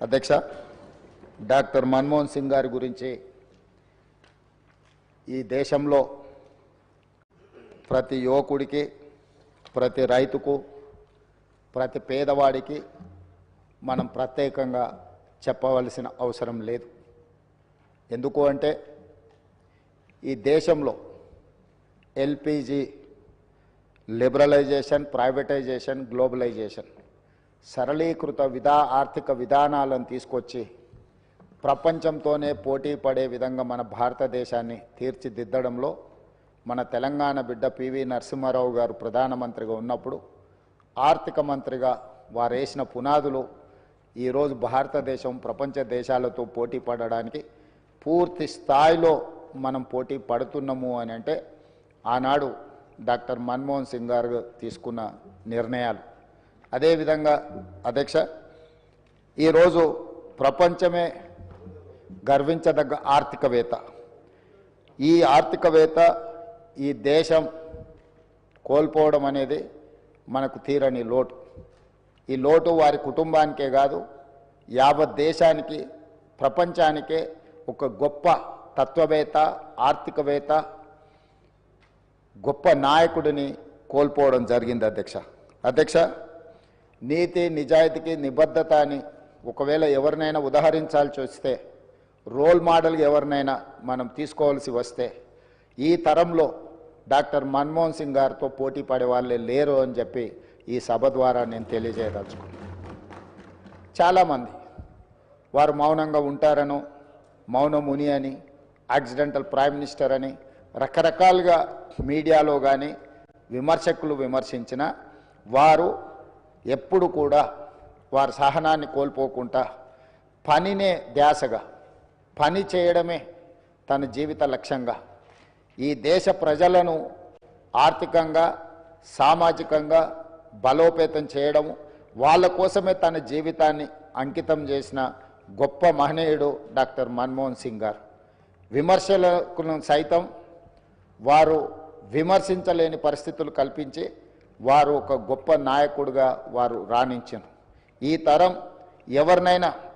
అధ్యక్ష, డాక్టర్ మన్మోహన్ సింగ్ గారి గురించి ఈ దేశంలో ప్రతి యువకుడికి, ప్రతి రైతుకు, ప్రతి పేదవాడికి మనం ప్రత్యేకంగా చెప్పవలసిన అవసరం లేదు. ఎందుకు అంటే ఈ దేశంలో ఎల్పిజి లిబరలైజేషన్, ప్రైవేటైజేషన్, గ్లోబలైజేషన్ సరళీకృత ఆర్థిక విధానాలను తీసుకొచ్చి ప్రపంచంతోనే పోటీ పడే విధంగా మన భారతదేశాన్ని తీర్చిదిద్దడంలో మన తెలంగాణ బిడ్డ పివి నరసింహారావు గారు ప్రధానమంత్రిగా ఉన్నప్పుడు ఆర్థిక మంత్రిగా వారు వేసిన పునాదులు ఈరోజు భారతదేశం ప్రపంచ దేశాలతో పోటీ పడడానికి పూర్తి స్థాయిలో మనం పోటీ పడుతున్నాము అని అంటే ఆనాడు డాక్టర్ మన్మోహన్ సింగ్ గారు తీసుకున్న నిర్ణయాలు. అదేవిధంగా అధ్యక్ష, ఈరోజు ప్రపంచమే గర్వించదగ్గ ఆర్థికవేత్త, ఈ ఆర్థికవేత్త ఈ దేశం కోల్పోవడం అనేది మనకు తీరని లోటు. ఈ లోటు వారి కుటుంబానికే కాదు, యావత్ దేశానికి, ప్రపంచానికే ఒక గొప్ప తత్వవేత్త, ఆర్థికవేత్త, గొప్ప నాయకుడిని కోల్పోవడం జరిగింది అధ్యక్ష. నీతి, నిజాయితీకి, నిబద్ధత అని ఒకవేళ ఎవరినైనా ఉదాహరించాల్సి వస్తే, రోల్ మోడల్గా ఎవరినైనా మనం తీసుకోవాల్సి వస్తే ఈ తరంలో డాక్టర్ మన్మోహన్ సింగ్ గారితో పోటీ పడే వాళ్ళే లేరు అని చెప్పి ఈ సభ ద్వారా నేను తెలియజేయదలుచుకున్నాను. చాలామంది వారు మౌనంగా ఉంటారనో, మౌన ముని అని, యాక్సిడెంటల్ ప్రైమ్ మినిస్టర్ అని రకరకాలుగా మీడియాలో కానీ విమర్శకులు విమర్శించిన వారు ఎప్పుడు కూడా వారి సహనాన్ని కోల్పోకుండా పనినే ధ్యాసగా, పని చేయడమే తన జీవిత లక్ష్యంగా ఈ దేశ ప్రజలను ఆర్థికంగా, సామాజికంగా బలోపేతం చేయడము, వాళ్ళ కోసమే తన జీవితాన్ని అంకితం చేసిన గొప్ప మహనీయుడు డాక్టర్ మన్మోహన్ సింగ్ గారు. విమర్శలను సైతం వారు విమర్శించలేని పరిస్థితులు కల్పించి వారు ఒక గొప్ప నాయకుడిగా వారు రాణించారు. ఈ తరం ఎవరినైనా